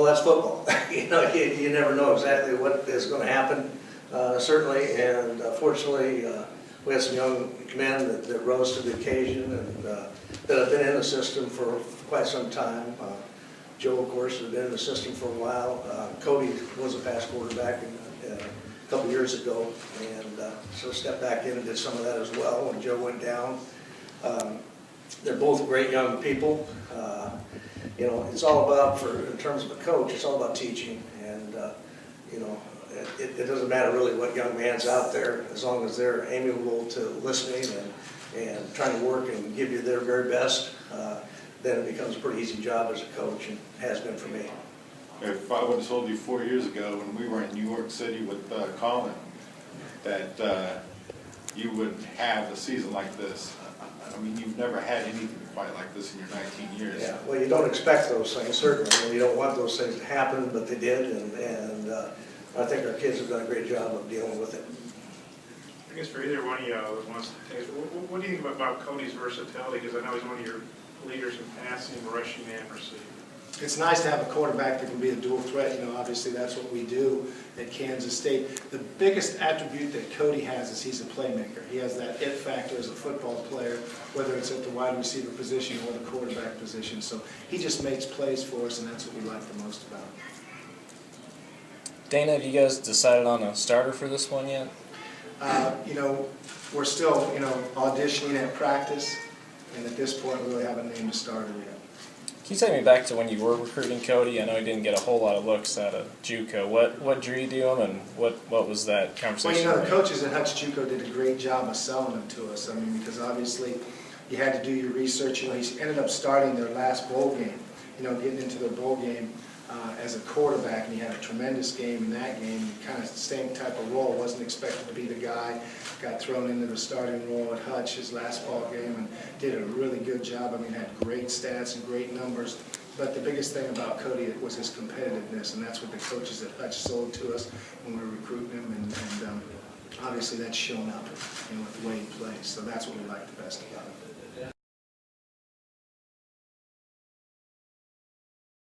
Well, that's football. You never know exactly what is going to happen, certainly, and fortunately, we had some young men that rose to the occasion and that have been in the system for quite some time. Joe, of course, has been in the system for a while. Cody was a past quarterback a couple years ago, and so stepped back in and did some of that as well when Joe went down. They're both great young people. It's all about, in terms of a coach, it's all about teaching, and it doesn't matter really what young man's out there, as long as they're amiable to listening and trying to work and give you their very best, then it becomes a pretty easy job as a coach, and has been for me. If I would have told you 4 years ago when we were in New York City with Colin that you would have a season like this, I mean, you've never had anything quite like this in your 19 years. Yeah, well, you don't expect those things, certainly, and you don't want those things to happen, but they did, and I think our kids have done a great job of dealing with it. I guess for either one of you that wants to take it, what do you think about Cody's versatility? Because I know he's one of your leaders in passing, rushing, and receiving. It's nice to have a quarterback that can be a dual threat. Obviously that's what we do at Kansas State. The biggest attribute that Cody has is he's a playmaker. He has that it factor as a football player, whether it's at the wide receiver position or the quarterback position. So he just makes plays for us, and that's what we like the most about him. Dana, have you guys decided on a starter for this one yet? We're still, auditioning at practice, and at this point we really haven't named a starter yet. Can you take me back to when you were recruiting Cody? I know he didn't get a whole lot of looks out of JUCO. What drew you to him, and what was that conversation? Well, the coaches at Hutch JUCO did a great job of selling him to us. I mean, because obviously you had to do your research. He ended up starting their last bowl game, getting into their bowl game as a quarterback, and he had a tremendous game in that game. Kind of the same type of role. Wasn't expected to be the guy. Got thrown into the starting role at Hutch his last ball game and did a really good job. I mean, had great stats and great numbers. But the biggest thing about Cody was his competitiveness, and that's what the coaches at Hutch sold to us when we were recruiting him. And obviously that's shown up, with the way he plays. So that's what we like the best about him.